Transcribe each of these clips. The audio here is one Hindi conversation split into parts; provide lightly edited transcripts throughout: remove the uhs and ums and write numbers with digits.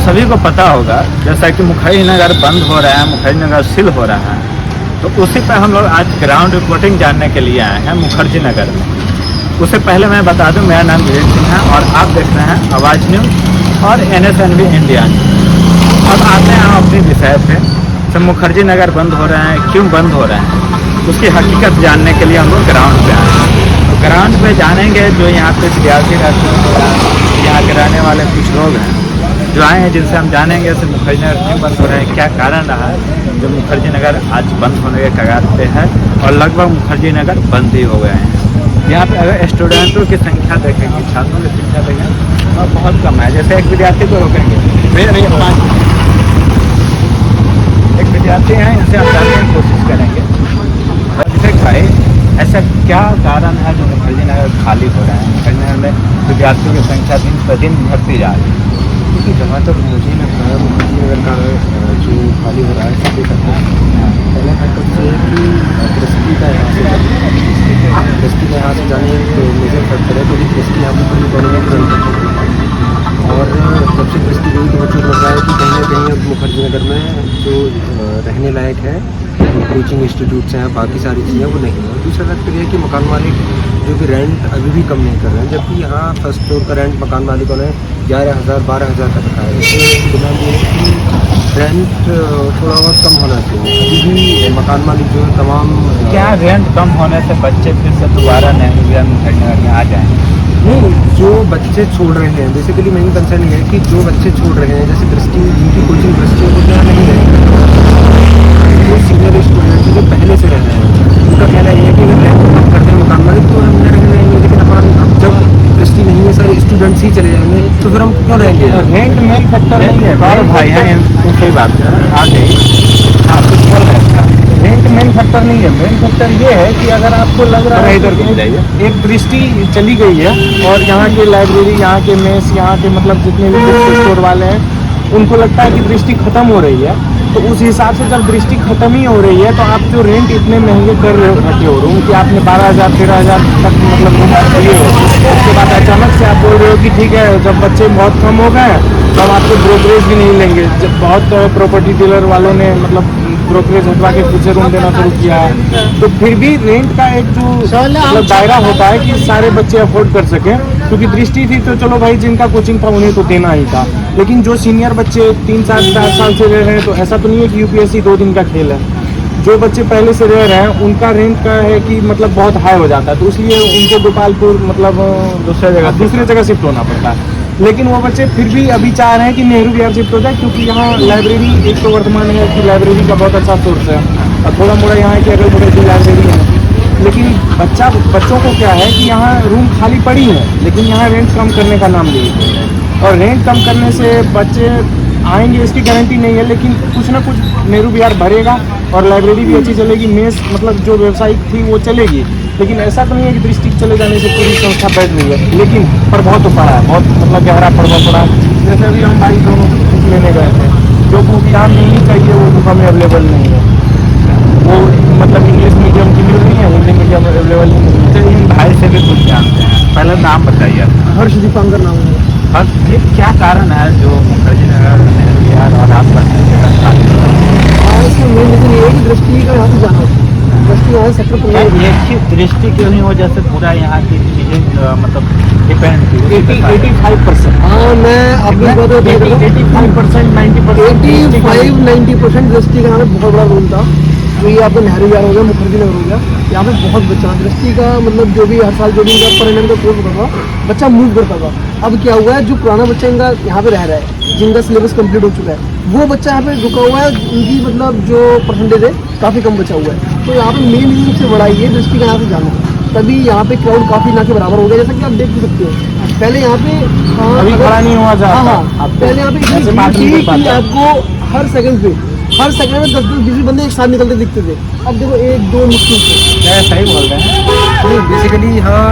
सभी को पता होगा, जैसा कि मुखर्जी नगर बंद हो रहा है, मुखर्जी नगर सील हो रहा है, तो उसी पर हम लोग आज ग्राउंड रिपोर्टिंग जानने के लिए आए हैं मुखर्जी नगर में। उससे पहले मैं बता दूं, मेरा नाम विवेक सिंह है और आप देख रहे हैं आवाज़ न्यूज़ और NSNV इंडिया। अब आते हैं हम अपने विषय पे। तो मुखर्जी नगर बंद हो रहे हैं, क्यों बंद हो रहे हैं, उसकी हकीकत जानने के लिए हम लोग ग्राउंड पे आए हैं। तो ग्राउंड पे जानेंगे जो यहाँ पे विद्यार्थी रहते हैं, यहाँ के रहने वाले कुछ लोग हैं जो आए हैं, जिनसे हम जानेंगे कि मुखर्जी नगर क्यों बंद हो रहे हैं, क्या कारण रहा है जो मुखर्जी नगर आज बंद होने के कगार पे है और लगभग मुखर्जी नगर बंद ही हो गए हैं। यहाँ पे अगर स्टूडेंटों की संख्या देखेंगे, छात्रों की संख्या देखेंगे तो बहुत कम है। जैसे एक विद्यार्थी को रोकेंगे, भैया एक विद्यार्थी हैं, इनसे हम जानने की कोशिश करेंगे। भाई, ऐसा क्या कारण है जो मुखर्जी नगर खाली हो रहा है? मुखर्जी नगर में विद्यार्थियों की संख्या दिन प्रतिदिन बढ़ती जा रही है। क्योंकि जहाँ तक मुझे लगता है मुखर्जी नगर का जो खाली हो रहा है सब देखा है। पहला फैक्टर ये है कि दृष्टि का यहाँ से जाने एक मेजर फैक्टर है, क्योंकि दृष्टि यहाँ पर पूरी गवर्नमेंट रन करती है। और जब से दृष्टि गई तो बच्चों को लग रहा है कि कहीं ना कहीं अब मुखर्जी नगर में जो रहने लायक है, कोचिंग इंस्टीट्यूट्स हैं, बाकी सारी चीज़ें वो नहीं है। दूसरा फैक्टर ये है कि मकान मालिक जो कि रेंट अभी भी कम नहीं कर रहे हैं, जबकि यहाँ फर्स्ट फ्लोर का रेंट मकान मालिकों ने 11,000 12,000 तक रखा है। इसलिए डिमांड ये है कि रेंट थोड़ा बहुत कम होना चाहिए। अभी भी मकान मालिक जो है तमाम क्या रेंट कम होने से बच्चे फिर से दोबारा नहीं मुखर्जी नगर में आ जाएंगे? नहीं, जो बच्चे छोड़ रहे हैं, बेसिकली मेन कंसर्न ये है कि जो बच्चे छोड़ रहे हैं, जैसे दृष्टि जिनकी कोचिंग दृष्टि को यहाँ नहीं रहेगी, जो सीनियर स्टूडेंट जो पहले से रह रहे हैं उनका कहना ये है कि अगर रेंट कम करते हैं मकान मालिक तो हम रहने रहेंगे, लेकिन अब जब दृष्टि नहीं है, सारे स्टूडेंट्स ही चले जाएंगे तो फिर हम क्यों रहेंगे? रेंट मेन फैक्टर नहीं है। और भाई हैं सही बात है, आ गई आप कुछ बोल रहे हैं। रेंट मेन फैक्टर नहीं है। मेन फैक्टर ये है कि अगर आपको लग रहा है इधर घूम जाइए, एक दृष्टि चली गई है और यहाँ के लाइब्रेरी, यहाँ के मेस, यहाँ के मतलब जितने भी बुक स्टोर वाले हैं उनको लगता है कि दृष्टि खत्म हो रही है, तो उस हिसाब से जब दृष्टि खत्म ही हो रही है तो आप जो रेंट इतने महंगे कर रहे हो घटे हो रूम कि आपने 12,000 13,000 तक मतलब रूम दिए हो, उसके बाद अचानक से आप बोल रहे हो कि ठीक है जब बच्चे बहुत कम हो गए तो अब आपको ब्रोकरेज भी नहीं लेंगे। जब बहुत प्रॉपर्टी डीलर वालों ने मतलब ब्रोकरेज हटवा के कुछ रूम देना शुरू किया है, तो फिर भी रेंट का एक जो मतलब दायरा होता है कि सारे बच्चे अफोर्ड कर सकें, क्योंकि दृष्टि थी तो चलो भाई जिनका कोचिंग था उन्हें तो देना ही था, लेकिन जो सीनियर बच्चे 3 साल 4 साल से रह रहे हैं तो ऐसा तो नहीं है कि यूपीएससी 2 दिन का खेल है। जो बच्चे पहले से रह रहे हैं उनका रेंट का है कि मतलब बहुत हाई हो जाता है, तो इसलिए उनको गोपालपुर मतलब दूसरी जगह शिफ्ट होना पड़ता है। लेकिन वो बच्चे फिर भी अभी चाह रहे हैं कि नेहरू विहार शिफ्ट हो जाए, क्योंकि यहाँ लाइब्रेरी एक तो वर्तमान है कि लाइब्रेरी का बहुत अच्छा सोर्स है और थोड़ा मोड़ा यहाँ की अगल बगल की लाइब्रेरी है। लेकिन बच्चों को क्या है कि यहाँ रूम खाली पड़ी है, लेकिन यहाँ रेंट कम करने का नाम लिए, और रेंट कम करने से बच्चे आएंगे इसकी गारंटी नहीं है, लेकिन कुछ ना कुछ नेहरू विहार भरेगा और लाइब्रेरी भी अच्छी चलेगी, मेस मतलब जो व्यवसायिक थी वो चलेगी। लेकिन ऐसा तो नहीं है कि दृष्टि चले जाने से पूरी संस्था बैठ रही है, लेकिन प्रभाव तो पड़ा है, बहुत मतलब गहरा प्रभाव पड़ा है। जैसे अभी हम भाई दोनों बुक लेने गए थे, जो बुक यहाँ नहीं चाहिए वो बुक हमें अवेलेबल नहीं है, वो मतलब इंग्लिश मीडियम की भी नहीं है, हिंदी मीडियम अवेलेबल नहीं है। इन भाई से भी कुछ जानते हैं, पहले नाम बताइए। हर्ष दीपांकर नाम है। और ये क्या कारण है जो मुखर्जी नगर नेहरू विहार और आसपास की जगह खाली हो रही है? इसका मेन रीजन ये है कि दृष्टि का यहाँ से जाना, दृष्टि यहाँ सेक्टर पर एक ही दृष्टि क्यों नहीं वजह से पूरा यहाँ की चीज़ें मतलब डिपेंड थी 85%। हाँ, मैं आपको 85% 90% दृष्टि का यहाँ पे बहुत बड़ा रोल था। जो ये आपका नेहरू विहार हो गया, मुखर्जी नगर हो गया, यहाँ पे बहुत बच्चा दृष्टि का मतलब जो भी हर साल जो भी इनका परिणाम का कोर्स होता था बच्चा मूव करता था। अब क्या हुआ है, जो पुराना बच्चा इनका यहाँ पे रह रहा है, जिनका सिलेबस कंप्लीट हो चुका है, वो बच्चा यहाँ पे रुका हुआ है, उनकी मतलब जो परसेंटेज है काफ़ी कम बचा हुआ है। तो यहाँ पे मेन रीजन से बड़ा ये दृष्टि का यहाँ से जाना, तभी यहाँ पे क्राउड काफ़ी ना के बराबर हो गया, जैसा कि आप देख भी सकते हो। पहले यहाँ पे अभी खड़ा नहीं हुआ था। हाँ, पहले यहाँ पे आपको हर सेकंड में 10-20 बंदे एक साथ निकलते दिखते थे, अब देखो 1-2 मुश्किल से। सही बोल रहे हैं। नहीं, बेसिकली यहाँ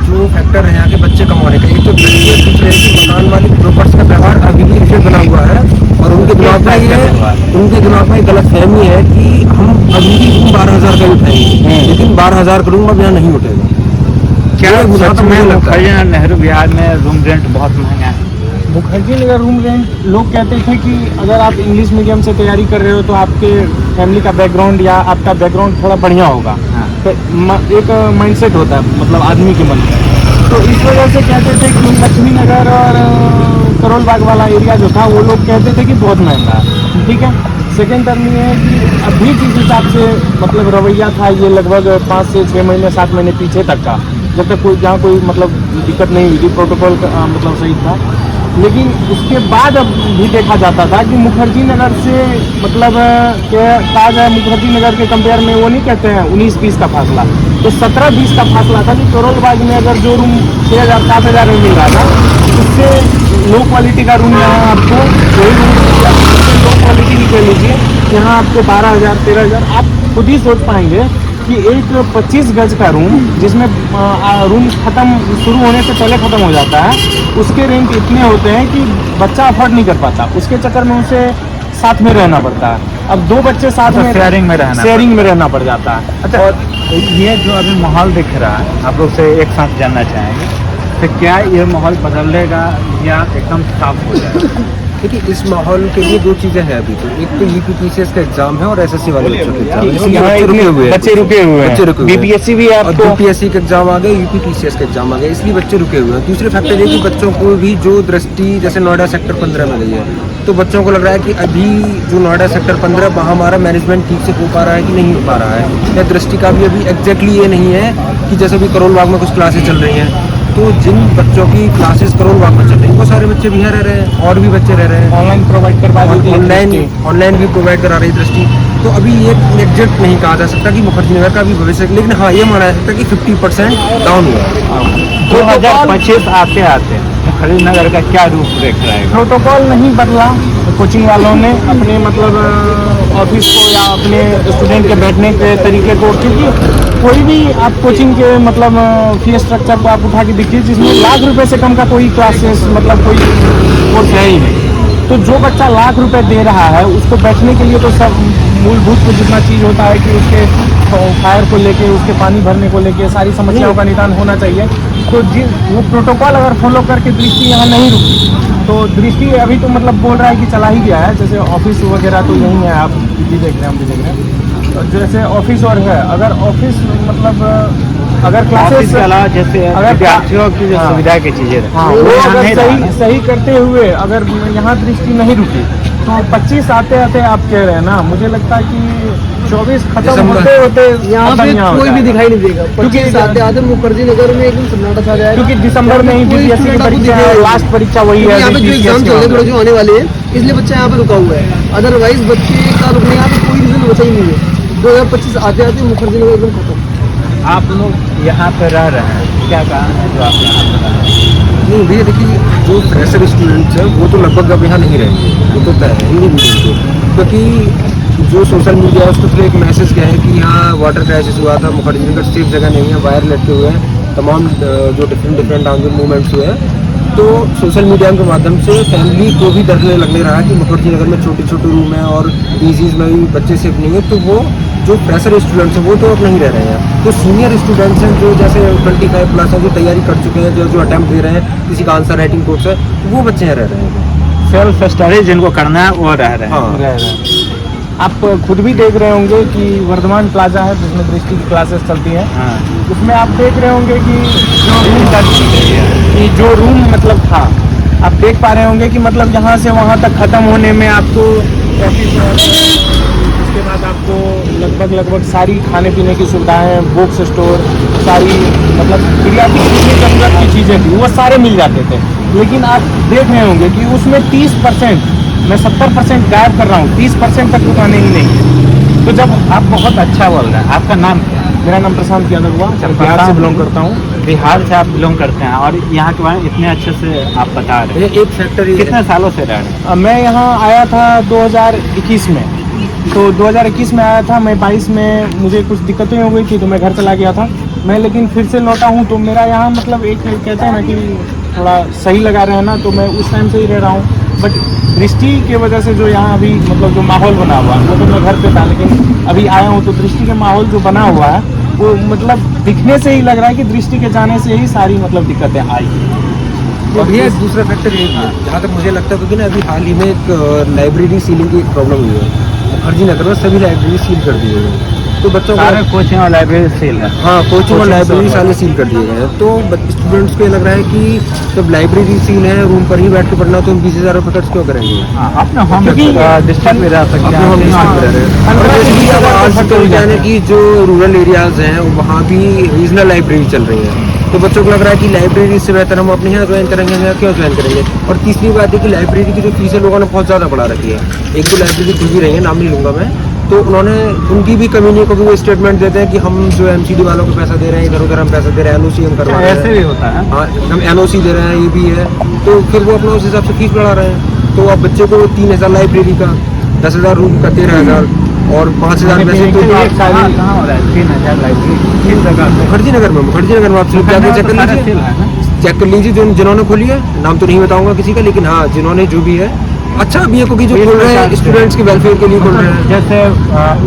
जो फैक्टर है यहाँ के बच्चे कम होने का, एक तो दूसरे है कि मकान मालिक ब्रोकर्स का व्यवहार अभी भी रिफेक्ट बना हुआ है और उनके दिमाग में गलत फहमी है कि हम अभी भी 12,000 का उठाएंगे, लेकिन 12,000 का रूम अब यहाँ नहीं उठेगा। क्या सच में मुखर्जी नेहरू विहार में रूम रेंट बहुत महंगा है? मुखर्जी नगर रूम रेंट लोग कहते थे कि अगर आप इंग्लिश मीडियम से तैयारी कर रहे हो तो आपके फैमिली का बैकग्राउंड या आपका बैकग्राउंड थोड़ा बढ़िया होगा। हाँ। तो एक माइंडसेट होता है मतलब आदमी के मन में। तो इस वजह से कहते थे कि लक्ष्मी नगर और करोल बाग वाला एरिया जो था वो लोग कहते थे कि बहुत महंगा है। ठीक है। सेकेंड टर्म ये है कि अभी जिस हिसाब से मतलब रवैया था ये लगभग 5 से 6 महीने 7 महीने पीछे तक का, जब तक कोई जहाँ कोई मतलब दिक्कत नहीं हुई थी, प्रोटोकॉल मतलब सही था। लेकिन उसके बाद अब भी देखा जाता था कि मुखर्जी नगर से मतलब कहा जाए मुखर्जी नगर के कंपेयर में वो नहीं कहते हैं 19-20 का फासला, तो 17-20 का फासला था कि करोल बाग में अगर जो रूम 6,000-7,000 में मिल रहा था उससे लो क्वालिटी का रूम यहाँ आपको वही रूम लो क्वालिटी की कह लीजिए यहाँ आपको 12,000-13,000 आप खुद ही सोच पाएंगे कि एक 25 गज का रूम जिसमें रूम खत्म शुरू होने से पहले ख़त्म हो जाता है, उसके रेंट इतने होते हैं कि बच्चा अफोर्ड नहीं कर पाता। उसके चक्कर में उसे साथ में रहना पड़ता है। अब 2 बच्चे साथ में शेयरिंग में रहना पड़ जाता है। अच्छा, और ये जो अभी माहौल दिख रहा है, आप लोग से एक साथ जानना चाहेंगे तो क्या ये माहौल बदलेगा या एकदम साफ हो जाएगा? देखिए, इस माहौल के लिए 2 चीज़ें हैं अभी तो। एक तो यूपीपीसीएस का एग्जाम है और एसएससी वाले बच्चों के एग्जाम है। इसलिए बच्चे रुके हुए हैं। बीपीएससी भी है और बीपीएससी का एग्जाम आ गया, यूपीपीसीएस का एग्जाम आ गया, इसलिए बच्चे रुके हुए हैं। दूसरे फैक्टर ये कि बच्चों को भी जो दृष्टि जैसे नोएडा सेक्टर 15 में गई है, तो बच्चों को लग रहा है कि अभी जो नोएडा सेक्टर 15 वहाँ हमारा मैनेजमेंट ठीक से हो पा रहा है कि नहीं हो पा रहा है, या दृष्टि का भी अभी एग्जैक्टली ये नहीं है कि जैसे अभी करोल बाग में कुछ क्लासेस चल रही हैं, तो जिन बच्चों की क्लासेस करोल बाग में चल रही हैं वो सारे बच्चे भी यहाँ रह रहे हैं और भी बच्चे रह रहे हैं। ऑनलाइन प्रोवाइड करवा देती है, ऑनलाइन भी प्रोवाइड करा रही दृष्टि। तो अभी ये एग्जैक्ट नहीं कहा जा सकता कि मुखर्जी नगर का भी भविष्य, लेकिन हाँ ये माना जा सकता है कि 50% डाउन हुआ है। 2025 आते आते मुखर्जी नगर का क्या रूप देख रहा है? प्रोटोकॉल नहीं बदला, कोचिंग वालों ने अपने मतलब ऑफिस को या अपने स्टूडेंट के बैठने के तरीके को, क्योंकि कोई भी आप कोचिंग के मतलब फी स्ट्रक्चर को आप उठा के देखिए जिसमें लाख रुपए से कम का कोई क्लासेस मतलब कोई कोर्स है ही नहीं। तो जो बच्चा लाख रुपए दे रहा है उसको बैठने के लिए तो सब मूलभूत को जितना चीज़ होता है कि उसके फायर को लेके, उसके पानी भरने को लेके सारी समस्याओं का निदान होना चाहिए। तो वो प्रोटोकॉल अगर फॉलो करके दृष्टि यहाँ नहीं रुकी तो दृष्टि अभी तो मतलब बोल रहा है कि चला ही गया है। जैसे ऑफिस वगैरह तो यही है, आप भी देख रहे हैं, हम भी देख रहे हैं। तो जैसे ऑफिस और है, अगर ऑफिस मतलब अगर क्लासेस के अलावा जैसे विद्यार्थियों की जो सुविधा की चीजें वो अगर सही करते हुए अगर यहाँ दृष्टि नहीं रुकी तो 25 आते आते आप कह रहे हैं ना, मुझे लगता है कि 24 खत्म होते होते यहाँ पे कोई भी दिखाई नहीं देगा। क्योंकि आते आते मुखर्जी नगर में एकदम सन्नाटा छा जाएगा, क्योंकि दिसंबर में ही बीपीएससी की परीक्षा है, लास्ट परीक्षा वही है। यहाँ पे जो एग्जाम चल रहे जो आने वाले हैं, इसलिए बच्चा यहाँ पे रुका हुआ है। अदरवाइज बच्चे का रुकने यहाँ पे कोई रीजन बचा ही नहीं है। 2025 आते आते मुखर्जी नगर एकदम खत्म। आप लोग यहाँ पे रह रहे हैं, क्या कारण है जो आप यहाँ पे रह रहे हैं? नहीं भैया, देखिए जो फ्रेशर स्टूडेंट्स हैं वो तो लगभग अब यहाँ नहीं रहेंगे, वो तो तय है हिंदी मीडियम को। क्योंकि जो सोशल मीडिया है उसको थोड़ा एक मैसेज क्या है कि यहाँ वाटर क्राइसिस हुआ था, मुखर्जी नगर सेफ जगह नहीं है, वायर लटके हुए हैं, तमाम जो डिफरेंट डाउन मूवमेंट्स हुए हैं। तो सोशल मीडिया के माध्यम से फैमिली को भी डर लगने रहा है कि मुखर्जी नगर में छोटे छोटे रूम हैं और पीजीज में भी बच्चे सेफ नहीं है। तो वो जो फ्रेशर स्टूडेंट्स हैं वो तो अब नहीं रह रहे हैं। तो सीनियर स्टूडेंट्स हैं जो जैसे 25+ हैं, जो तैयारी कर चुके हैं, जो अटैम्प्ट दे रहे हैं, किसी का आंसर राइटिंग कोर्स है, वो बच्चे यहाँ रह रहे हैं। सेल्फ स्टडी जिनको करना है वो रह रहे हैं। हाँ। आप खुद भी देख रहे होंगे कि वर्धमान प्लाजा है जिसमें दृष्टि की क्लासेस चलती हैं। हाँ। उसमें आप देख रहे होंगे कि जो रूम मतलब था, आप देख पा रहे होंगे कि मतलब यहाँ से वहाँ तक ख़त्म होने में आपको उसके बाद आपको लगभग सारी खाने पीने की सुविधाएं, बुक्स स्टोर, सारी मतलब बुनियादी जरूरत की चीज़ें थी वो सारे मिल जाते थे। लेकिन आप देख रहे होंगे कि उसमें 30%, मैं 70% गायब कर रहा हूँ, 30% तक दुकानें ही नहीं है। तो जब आप बहुत अच्छा बोल रहे हैं। आपका नाम क्या है? मेरा नाम प्रशांत यादव हुआ, बिहार से बिलोंग करता हूँ। बिहार से आप बिलोंग करते हैं और यहाँ के बारे में इतने अच्छे से आप बता रहे हैं। एक फैक्टर कितने सालों से रह रहे हैं? मैं यहाँ आया था 2021 में, तो 2021 में आया था मैं। 22 में मुझे कुछ दिक्कतें हो गई थी तो मैं घर चला गया था मैं, लेकिन फिर से लौटा हूँ। तो मेरा यहाँ मतलब एक कहते हैं ना कि थोड़ा सही लगा रहना, तो मैं उस टाइम से ही रह रहा हूँ। बट दृष्टि की वजह से जो यहाँ अभी मतलब जो माहौल बना हुआ है, वो तो मैं घर पे था लेकिन अभी आया हूँ, तो दृष्टि के माहौल जो बना हुआ है वो मतलब दिखने से ही लग रहा है कि दृष्टि के जाने से ही सारी मतलब दिक्कतें आई। तो भैया दूसरा फैक्टर ये है, जहाँ तक मुझे लगता है, क्योंकि ना अभी हाल ही में एक लाइब्रेरी सीलिंग की एक प्रॉब्लम हुई है मुखर्जी नगर में, सभी लाइब्रेरी सील कर दिए गए हैं। तो बच्चों सारे कोचिंग और लाइब्रेरी सील है। हाँ, कोचिंग और लाइब्रेरी सारे सील कर दिए गए हैं। तो स्टूडेंट्स को ये लग रहा है कि जब लाइब्रेरी सील है, रूम पर ही बैठ के पढ़ना, तो हम 20,000 रुपये खर्च क्यों करेंगे? अपने होम डिस्ट्रिक्ट में रह सकते अपने होम डिस्ट्रिक्ट में रह रहे हैं। और जैसे कि अब आजकल क्या है कि जो रूरल एरियाज हैं वहाँ भी रीजनल लाइब्रेरी चल रही है, तो बच्चों को लग रहा है कि लाइब्रेरी से बेहतर हम अपने यहाँ ज्वाइन करेंगे, यहाँ क्यों ज्वाइन करेंगे। और तीसरी बात है कि लाइब्रेरी की जो फीस है लोगों ने बहुत ज़्यादा बढ़ा रखी है। एक दो लाइब्रेरी खुल भी रही है, नाम नहीं लूँगा मैं, तो उन्होंने उनकी भी कमी नहीं, क्योंकि वो स्टेटमेंट देते हैं कि हम जो एमसीडी वालों को पैसा दे रहे हैं, इधर उधर हम पैसा दे रहे हैं, एनओसी हम करवा रहे हैं, ऐसे भी होता है। हाँ हम एनओसी दे रहे हैं, ये भी है। तो फिर वो अपना उस हिसाब से फीस बढ़ा रहे हैं। तो अब बच्चे को 3,000 लाइब्रेरी का, 10,000 रूम का, 13,000 और 5,000 में से तो कहाँ हो रहा है 3,000 लाइब्रेरी किस जगह पे? मुखर्जी नगर में आप सिर्फ जाके चेक कर लीजिए, चेक कर लीजिए जिन्होंने खोली है। नाम तो नहीं बताऊंगा किसी का, लेकिन हाँ जिन्होंने जो भी है अच्छा अभी है, क्योंकि जो खोल रहे हैं स्टूडेंट्स के वेलफेयर के लिए खोल रहे हैं। जैसे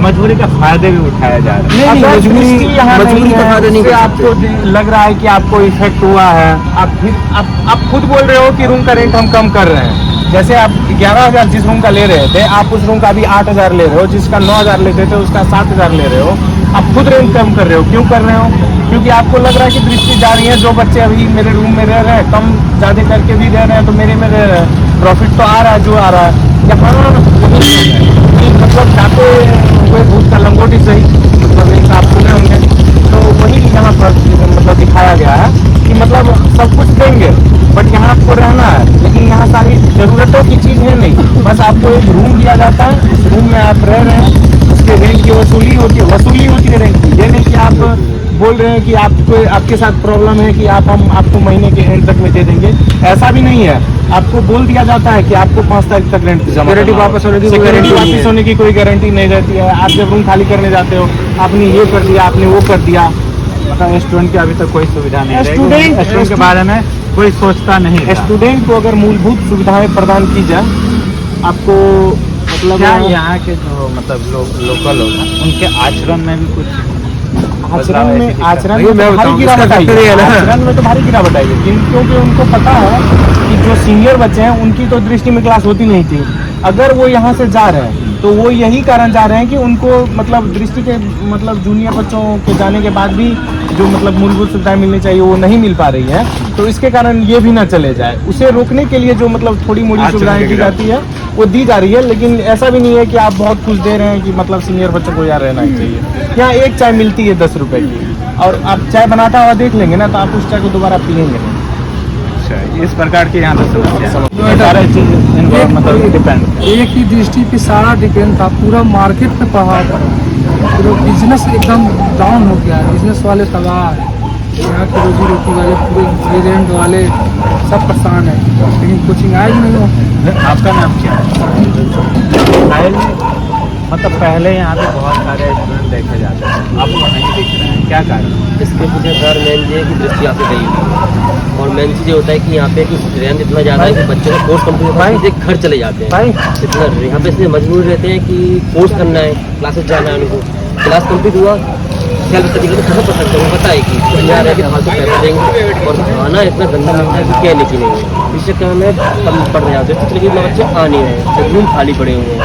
मजबूरी का फायदे भी उठाया जा रहा है। नहीं, मजबूरी का फायदा नहीं कर आपको लग रहा है कि आपको इफेक्ट हुआ है, आप खुद बोल रहे हो कि रूम का रेंट हम कम कर रहे हैं। जैसे आप 11,000 जिस रूम का ले रहे थे, आप उस रूम का अभी 8,000 ले रहे हो, जिसका 9,000 लेते थे उसका 7,000 ले रहे हो। आप खुद रेंट कम कर रहे हो, क्यों कर रहे हो? क्योंकि आपको लग रहा है कि दृष्टि जा रही है। जो बच्चे अभी मेरे रूम में रह रहे हैं, कम ज़्यादा करके भी रह रहे हैं, तो मेरे में रह रहे हैं, प्रॉफिट तो आ रहा है जो आ रहा है। यहाँ मतलब जाते हुए भूत का लंगोटी सही, मतलब एक आप सुने होंगे, तो वही यहाँ पर मतलब दिखाया गया है कि मतलब सब कुछ देंगे बट यहाँ आपको रहना है, लेकिन यहाँ सारी ज़रूरतों की चीज़ है नहीं। बस आपको एक रूम दिया जाता है, उस रूम में आप रह रहे हैं, उसके रेंट की वसूली होती है रेंट की। ये नहीं कि आप बोल रहे हैं कि आपको आपके साथ प्रॉब्लम है कि हम आपको महीने के एंड तक में दे देंगे, ऐसा भी नहीं है। आपको बोल दिया जाता है कि आपको 5 तारीख तक रेंट जमा सिक्योरिटी वापस होने की सिक्योरिटी वापस होने की कोई गारंटी नहीं रहती है। आप जब रूम खाली करने जाते हो, आपने ये कर दिया, आपने वो कर दिया। मतलब स्टूडेंट की अभी तक कोई सुविधा नहीं है। स्टूडेंट के बारे में कोई सोचता नहीं है। स्टूडेंट को अगर मूलभूत सुविधाएं प्रदान की जाए, आपको मतलब क्या यहाँ के जो मतलब लोकल लोग हैं, उनके आचरण में भी कुछ आचरण में भाई तो मैं भारी बताऊं, गिरावट इसका आई factor ये है है। ना। आचरण में तो भारी गिरावट आई है, क्योंकि उनको पता है कि जो सीनियर बच्चे हैं उनकी तो दृष्टि में क्लास होती नहीं थी। अगर वो यहाँ से जा रहे हैं तो वो यही कारण जा रहे हैं कि उनको मतलब दृष्टि के मतलब जूनियर बच्चों के जाने के बाद भी जो मतलब मूलभूत सुविधाएं मिलनी चाहिए वो नहीं मिल पा रही है। तो इसके कारण ये भी ना चले जाए, उसे रोकने के लिए जो मतलब थोड़ी मोड़ी सुविधाएं दी जाती है वो दी जा रही है। लेकिन ऐसा भी नहीं है कि आप बहुत कुछ दे रहे हैं कि मतलब सीनियर बच्चों को यहाँ रहना ही चाहिए। यहाँ एक चाय मिलती है 10 रुपए की, और आप चाय बनाता हुआ देख लेंगे ना तो आप उस चाय को दोबारा पियेंगे नहीं। इस प्रकार की यहाँ पर समस्या सारे चीज मतलब डिपेंड। एक ही दृष्टि पे सारा डिपेंड था, पूरा मार्केट पे पहाड़ था, पूरा बिजनेस एकदम डाउन हो गया है। बिजनेस वाले तबाह है, यहाँ की रोजी रोटी वाले पूरे रेंट वाले सब परेशान है, लेकिन कोचिंग आए ही नहीं हो। आपका नाम क्या है? मतलब पहले यहाँ पे बहुत सारे स्टूडेंट देखे जाते हैं, आपको नहीं दिख रहे हैं, क्या कारण? इसके पीछे सर मेन ये है कि दृष्टि यहाँ पे गई है, और मेन चीज़ ये होता है कि यहाँ पे रेंट इतना ज़्यादा है कि बच्चों को कोर्स कंप्लीट होता है, घर चले जाते हैं। इतना यहाँ पे इसलिए मजबूर रहते हैं कि कोर्स करना है, क्लासेस जाना है उनको। क्लास कंप्लीट हुआ, क्या तरीके से खत्म कर सकते हैं, पता है कि यहाँ रह के फालतू पैसा देंगे, और खाना इतना गंदा मिलता है कि कहने की नहीं है। इस चक्कर में कम पड़ रहे हैं, लेकिन बच्चे आ नहीं रहे हैं, रूम खाली पड़े हुए हैं।